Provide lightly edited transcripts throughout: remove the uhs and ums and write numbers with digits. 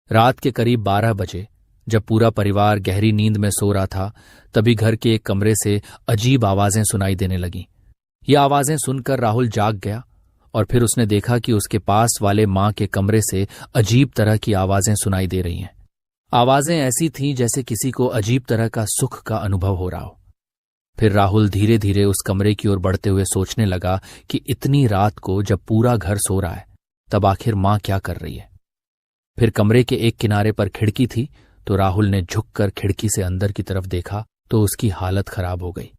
रात के करीब 12 बजे जब पूरा परिवार गहरी नींद में सो रहा था, तभी घर के एक कमरे से अजीब आवाजें सुनाई देने लगीं। ये आवाजें सुनकर राहुल जाग गया और फिर उसने देखा कि उसके पास वाले मां के कमरे से अजीब तरह की आवाजें सुनाई दे रही हैं। आवाजें ऐसी थीं जैसे किसी को अजीब तरह का सुख का अनुभव हो रहा हो। फिर राहुल धीरे धीरे उस कमरे की ओर बढ़ते हुए सोचने लगा कि इतनी रात को जब पूरा घर सो रहा है, तब आखिर मां क्या कर रही है। फिर कमरे के एक किनारे पर खिड़की थी, तो राहुल ने झुककर खिड़की से अंदर की तरफ देखा तो उसकी हालत खराब हो गई।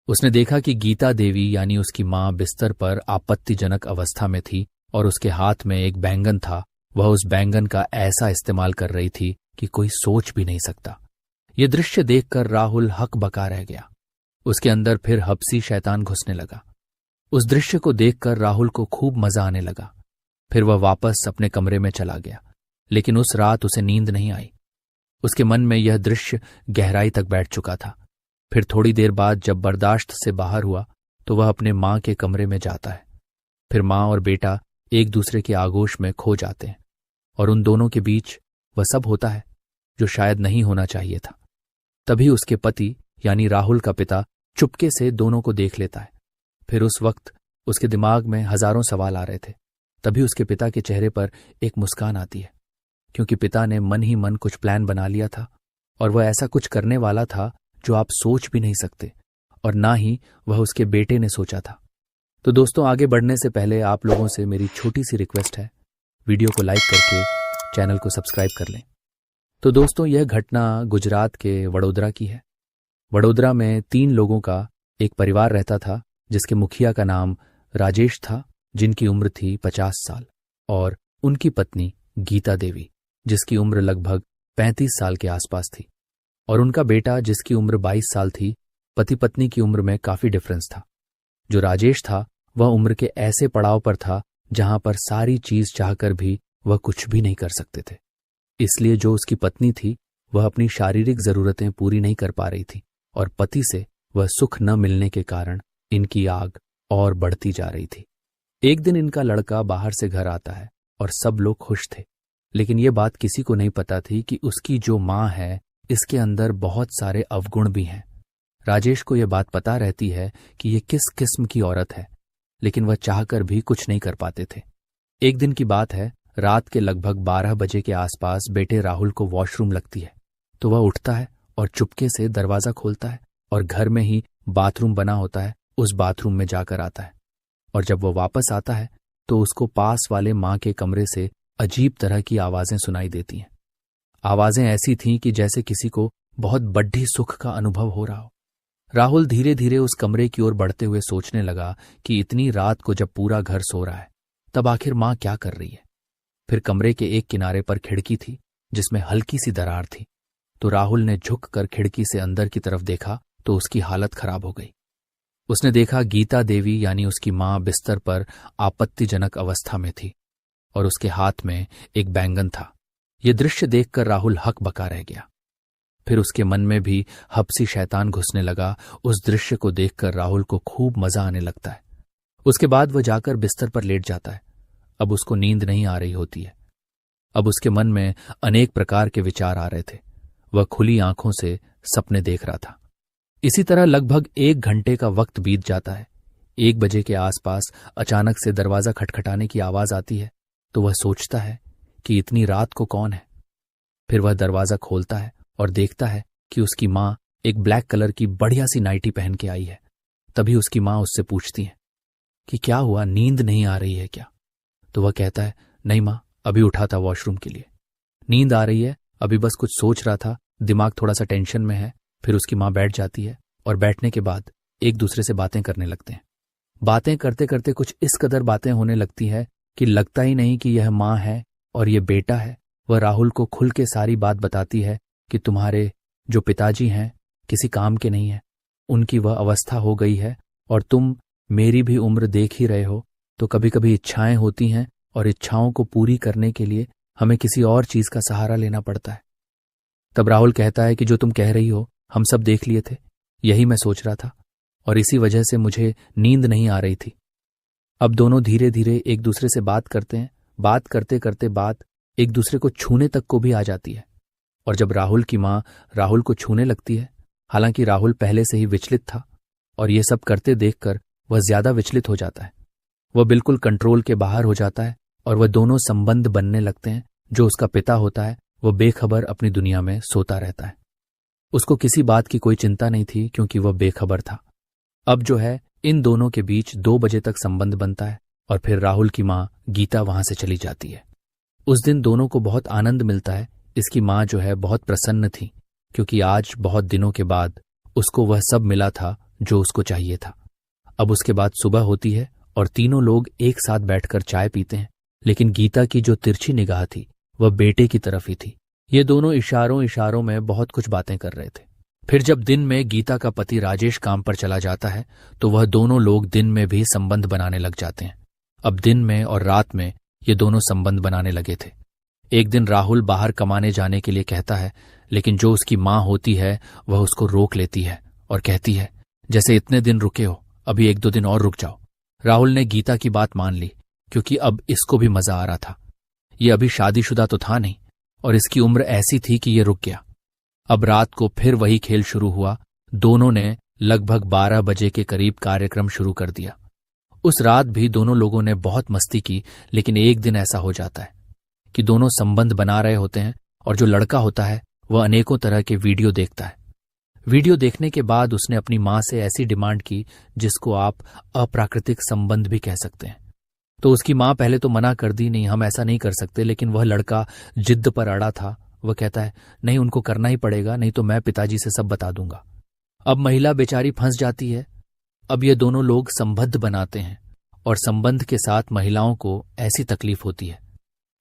उसने देखा कि गीता देवी यानी उसकी मां बिस्तर पर आपत्तिजनक अवस्था में थी और उसके हाथ में एक बैंगन था। वह उस बैंगन का ऐसा इस्तेमाल कर रही थी कि कोई सोच भी नहीं सकता। ये दृश्य देखकर राहुल हकबका रह गया। उसके अंदर फिर हबसी शैतान घुसने लगा। उस दृश्य को देखकर राहुल को खूब मजा आने लगा। फिर वह वापस अपने कमरे में चला गया, लेकिन उस रात उसे नींद नहीं आई। उसके मन में यह दृश्य गहराई तक बैठ चुका था। फिर थोड़ी देर बाद जब बर्दाश्त से बाहर हुआ तो वह अपने मां के कमरे में जाता है। फिर मां और बेटा एक दूसरे के आगोश में खो जाते हैं और उन दोनों के बीच वह सब होता है जो शायद नहीं होना चाहिए था। तभी उसके पति यानी राहुल का पिता चुपके से दोनों को देख लेता है। फिर उस वक्त उसके दिमाग में हजारों सवाल आ रहे थे। तभी उसके पिता के चेहरे पर एक मुस्कान आती है, क्योंकि पिता ने मन ही मन कुछ प्लान बना लिया था और वह ऐसा कुछ करने वाला था जो आप सोच भी नहीं सकते, और ना ही वह उसके बेटे ने सोचा था। तो दोस्तों, आगे बढ़ने से पहले आप लोगों से मेरी छोटी सी रिक्वेस्ट है, वीडियो को लाइक करके चैनल को सब्सक्राइब कर लें। तो दोस्तों, यह घटना गुजरात के वडोदरा की है। वडोदरा में 3 लोगों का एक परिवार रहता था, जिसके मुखिया का नाम राजेश था, जिनकी उम्र थी 50 साल, और उनकी पत्नी गीता देवी, जिसकी उम्र लगभग 35 साल के आसपास थी, और उनका बेटा जिसकी उम्र 22 साल थी। पति पत्नी की उम्र में काफी डिफरेंस था। जो राजेश था वह उम्र के ऐसे पड़ाव पर था जहां पर सारी चीज चाहकर भी वह कुछ भी नहीं कर सकते थे। इसलिए जो उसकी पत्नी थी वह अपनी शारीरिक जरूरतें पूरी नहीं कर पा रही थी, और पति से वह सुख न मिलने के कारण इनकी आग और बढ़ती जा रही थी। एक दिन इनका लड़का बाहर से घर आता है और सब लोग खुश थे, लेकिन यह बात किसी को नहीं पता थी कि उसकी जो मां है इसके अंदर बहुत सारे अवगुण भी हैं। राजेश को यह बात पता रहती है कि यह किस किस्म की औरत है, लेकिन वह चाहकर भी कुछ नहीं कर पाते थे। एक दिन की बात है, रात के लगभग 12 बजे के आसपास बेटे राहुल को वॉशरूम लगती है, तो वह उठता है और चुपके से दरवाजा खोलता है और घर में ही बाथरूम बना होता है, उस बाथरूम में जाकर आता है। और जब वह वापस आता है तो उसको पास वाले मां के कमरे से अजीब तरह की आवाजें सुनाई देती हैं। आवाजें ऐसी थीं कि जैसे किसी को बहुत बड्ढी सुख का अनुभव हो रहा हो। राहुल धीरे धीरे उस कमरे की ओर बढ़ते हुए सोचने लगा कि इतनी रात को जब पूरा घर सो रहा है, तब आखिर मां क्या कर रही है। फिर कमरे के एक किनारे पर खिड़की थी जिसमें हल्की सी दरार थी, तो राहुल ने झुककर खिड़की से अंदर की तरफ देखा तो उसकी हालत खराब हो गई। उसने देखा गीता देवी यानी उसकी मां बिस्तर पर आपत्तिजनक अवस्था में थी और उसके हाथ में एक बैंगन था। यह दृश्य देखकर राहुल हकबका रह गया। फिर उसके मन में भी हबसी शैतान घुसने लगा। उस दृश्य को देखकर राहुल को खूब मजा आने लगता है। उसके बाद वह जाकर बिस्तर पर लेट जाता है। अब उसको नींद नहीं आ रही होती है। अब उसके मन में अनेक प्रकार के विचार आ रहे थे। वह खुली आंखों से सपने देख रहा था। इसी तरह लगभग 1 घंटे का वक्त बीत जाता है। 1 बजे के आसपास अचानक से दरवाजा खटखटाने की आवाज आती है, तो वह सोचता है कि इतनी रात को कौन है। फिर वह दरवाजा खोलता है और देखता है कि उसकी मां एक ब्लैक कलर की बढ़िया सी नाइटी पहन के आई है। तभी उसकी मां उससे पूछती है कि क्या हुआ, नींद नहीं आ रही है क्या। तो वह कहता है, नहीं मां, अभी उठा था वॉशरूम के लिए, नींद आ रही है, अभी बस कुछ सोच रहा था, दिमाग थोड़ा सा टेंशन में है। फिर उसकी मां बैठ जाती है और बैठने के बाद एक दूसरे से बातें करने लगते हैं। बातें करते करते कुछ इस कदर बातें होने लगती है कि लगता ही नहीं कि यह मां है और यह बेटा है। वह राहुल को खुल के सारी बात बताती है कि तुम्हारे जो पिताजी हैं किसी काम के नहीं है, उनकी वह अवस्था हो गई है, और तुम मेरी भी उम्र देख ही रहे हो, तो कभी कभी इच्छाएं होती हैं और इच्छाओं को पूरी करने के लिए हमें किसी और चीज का सहारा लेना पड़ता है। तब राहुल कहता है कि जो तुम कह रही हो हम सब देख लिए थे, यही मैं सोच रहा था, और इसी वजह से मुझे नींद नहीं आ रही थी। अब दोनों धीरे धीरे एक दूसरे से बात करते हैं। बात करते करते बात एक दूसरे को छूने तक को भी आ जाती है। और जब राहुल की माँ राहुल को छूने लगती है, हालांकि राहुल पहले से ही विचलित था और ये सब करते देखकर वह ज्यादा विचलित हो जाता है। वह बिल्कुल कंट्रोल के बाहर हो जाता है और वह दोनों संबंध बनने लगते हैं। जो उसका पिता होता है वह बेखबर अपनी दुनिया में सोता रहता है। उसको किसी बात की कोई चिंता नहीं थी क्योंकि वह बेखबर था। अब जो है इन दोनों के बीच 2 बजे तक संबंध बनता है और फिर राहुल की माँ गीता वहां से चली जाती है। उस दिन दोनों को बहुत आनंद मिलता है। इसकी माँ जो है बहुत प्रसन्न थी क्योंकि आज बहुत दिनों के बाद उसको वह सब मिला था जो उसको चाहिए था। अब उसके बाद सुबह होती है और तीनों लोग एक साथ बैठकर चाय पीते हैं, लेकिन गीता की जो तिरछी निगाह थी वह बेटे की तरफ ही थी। ये दोनों इशारों इशारों में बहुत कुछ बातें कर रहे थे। फिर जब दिन में गीता का पति राजेश काम पर चला जाता है तो वह दोनों लोग दिन में भी संबंध बनाने लग जाते हैं। अब दिन में और रात में ये दोनों संबंध बनाने लगे थे। एक दिन राहुल बाहर कमाने जाने के लिए कहता है, लेकिन जो उसकी माँ होती है वह उसको रोक लेती है और कहती है, जैसे इतने दिन रुके हो, अभी 1-2 दिन और रुक जाओ। राहुल ने गीता की बात मान ली क्योंकि अब इसको भी मजा आ रहा था। ये अभी शादीशुदा तो था नहीं और इसकी उम्र ऐसी थी कि ये रुक गया। अब रात को फिर वही खेल शुरू हुआ। दोनों ने लगभग 12 बजे के करीब कार्यक्रम शुरू कर दिया। उस रात भी दोनों लोगों ने बहुत मस्ती की, लेकिन एक दिन ऐसा हो जाता है कि दोनों संबंध बना रहे होते हैं और जो लड़का होता है वह अनेकों तरह के वीडियो देखता है। वीडियो देखने के बाद उसने अपनी माँ से ऐसी डिमांड की जिसको आप अप्राकृतिक संबंध भी कह सकते हैं। तो उसकी माँ पहले तो मना कर दी, नहीं हम ऐसा नहीं कर सकते, लेकिन वह लड़का जिद पर अड़ा था। वह कहता है, नहीं उनको करना ही पड़ेगा, नहीं तो मैं पिताजी से सब बता दूंगा। अब महिला बेचारी फंस जाती है। अब ये दोनों लोग संबंध बनाते हैं और संबंध के साथ महिलाओं को ऐसी तकलीफ होती है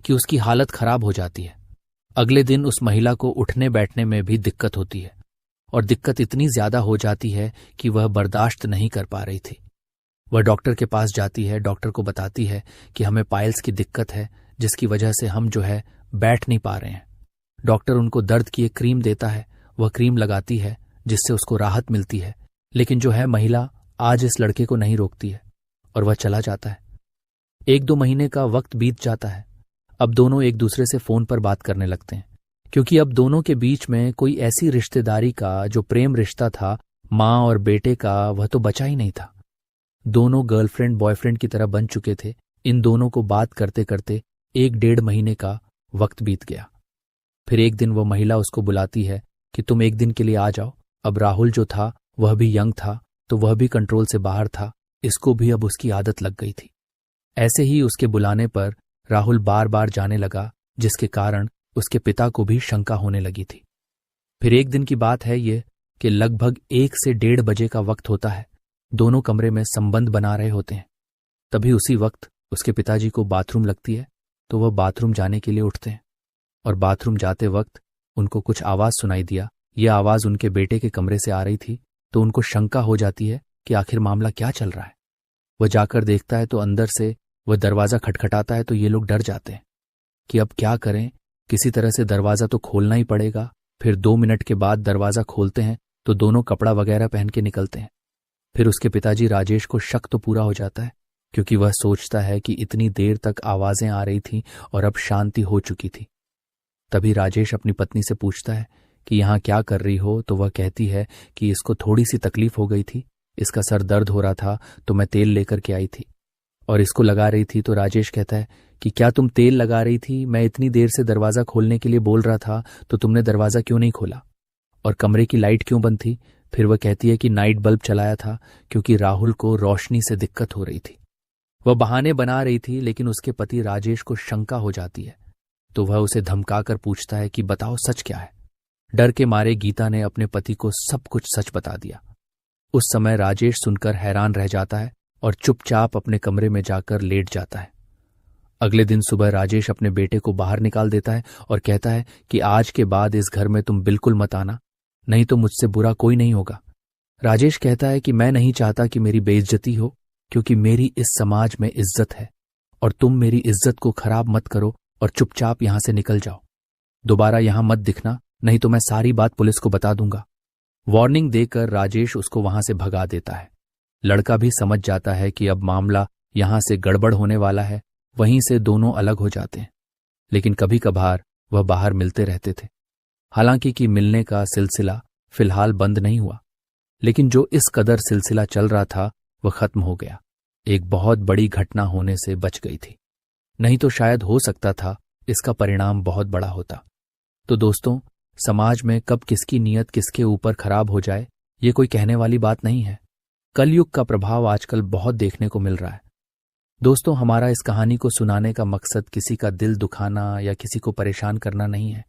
कि उसकी हालत खराब हो जाती है। अगले दिन उस महिला को उठने बैठने में भी दिक्कत होती है और दिक्कत इतनी ज्यादा हो जाती है कि वह बर्दाश्त नहीं कर पा रही थी। वह डॉक्टर के पास जाती है। डॉक्टर को बताती है कि हमें पाइल्स की दिक्कत है जिसकी वजह से हम जो है बैठ नहीं पा रहे हैं। डॉक्टर उनको दर्द की एक क्रीम देता है। वह क्रीम लगाती है जिससे उसको राहत मिलती है, लेकिन जो है महिला आज इस लड़के को नहीं रोकती है और वह चला जाता है। 1-2 महीने का वक्त बीत जाता है। अब दोनों एक दूसरे से फोन पर बात करने लगते हैं क्योंकि अब दोनों के बीच में कोई ऐसी रिश्तेदारी का जो प्रेम रिश्ता था माँ और बेटे का, वह तो बचा ही नहीं था। दोनों गर्लफ्रेंड बॉयफ्रेंड की तरह बन चुके थे। इन दोनों को बात करते करते 1-1.5 महीने का वक्त बीत गया। फिर एक दिन वह महिला उसको बुलाती है कि तुम एक दिन के लिए आ जाओ। अब राहुल जो था वह भी यंग था तो वह भी कंट्रोल से बाहर था। इसको भी अब उसकी आदत लग गई थी। ऐसे ही उसके बुलाने पर राहुल बार बार जाने लगा, जिसके कारण उसके पिता को भी शंका होने लगी थी। फिर एक दिन की बात है ये कि लगभग 1 से 1:30 बजे का वक्त होता है। दोनों कमरे में संबंध बना रहे होते हैं। तभी उसी वक्त उसके पिताजी को बाथरूम लगती है तो वह बाथरूम जाने के लिए उठते हैं और बाथरूम जाते वक्त उनको कुछ आवाज सुनाई दिया। यह आवाज उनके बेटे के कमरे से आ रही थी तो उनको शंका हो जाती है कि आखिर मामला क्या चल रहा है। वह जाकर देखता है तो अंदर से वह दरवाजा खटखटाता है तो ये लोग डर जाते हैं कि अब क्या करें, किसी तरह से दरवाजा तो खोलना ही पड़ेगा। फिर 2 मिनट के बाद दरवाजा खोलते हैं तो दोनों कपड़ा वगैरह पहन के निकलते हैं। फिर उसके पिताजी राजेश को शक तो पूरा हो जाता है क्योंकि वह सोचता है कि इतनी देर तक आवाजें आ रही थीं और अब शांति हो चुकी थी। तभी राजेश अपनी पत्नी से पूछता है कि यहाँ क्या कर रही हो, तो वह कहती है कि इसको थोड़ी सी तकलीफ हो गई थी, इसका सर दर्द हो रहा था तो मैं तेल लेकर के आई थी और इसको लगा रही थी। तो राजेश कहता है कि क्या तुम तेल लगा रही थी? मैं इतनी देर से दरवाजा खोलने के लिए बोल रहा था तो तुमने दरवाजा क्यों नहीं खोला? और कमरे की लाइट क्यों बंद थी? फिर वह कहती है कि नाइट बल्ब चलाया था क्योंकि राहुल को रोशनी से दिक्कत हो रही थी। वह बहाने बना रही थी, लेकिन उसके पति राजेश को शंका हो जाती है तो वह उसे धमकाकर पूछता है कि बताओ सच क्या है। डर के मारे गीता ने अपने पति को सब कुछ सच बता दिया। उस समय राजेश सुनकर हैरान रह जाता है और चुपचाप अपने कमरे में जाकर लेट जाता है। अगले दिन सुबह राजेश अपने बेटे को बाहर निकाल देता है और कहता है कि आज के बाद इस घर में तुम बिल्कुल मत आना, नहीं तो मुझसे बुरा कोई नहीं होगा। राजेश कहता है कि मैं नहीं चाहता कि मेरी बेइज्जती हो, क्योंकि मेरी इस समाज में इज्जत है और तुम मेरी इज्जत को खराब मत करो और चुपचाप यहां से निकल जाओ। दोबारा यहां मत दिखना, नहीं तो मैं सारी बात पुलिस को बता दूंगा। वार्निंग देकर राजेश उसको वहां से भगा देता है। लड़का भी समझ जाता है कि अब मामला यहां से गड़बड़ होने वाला है। वहीं से दोनों अलग हो जाते हैं। लेकिन कभी कभार वह बाहर मिलते रहते थे। हालांकि कि मिलने का सिलसिला फिलहाल बंद नहीं हुआ, लेकिन जो इस कदर सिलसिला चल रहा था वह खत्म हो गया। एक बहुत बड़ी घटना होने से बच गई थी, नहीं तो शायद हो सकता था इसका परिणाम बहुत बड़ा होता। तो दोस्तों, समाज में कब किसकी नीयत किसके ऊपर खराब हो जाए ये कोई कहने वाली बात नहीं है। कलयुग का प्रभाव आजकल बहुत देखने को मिल रहा है। दोस्तों, हमारा इस कहानी को सुनाने का मकसद किसी का दिल दुखाना या किसी को परेशान करना नहीं है,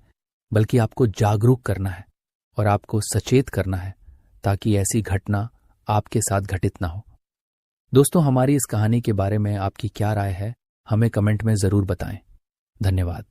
बल्कि आपको जागरूक करना है और आपको सचेत करना है ताकि ऐसी घटना आपके साथ घटित ना हो। दोस्तों, हमारी इस कहानी के बारे में आपकी क्या राय है, हमें कमेंट में जरूर बताएं। धन्यवाद।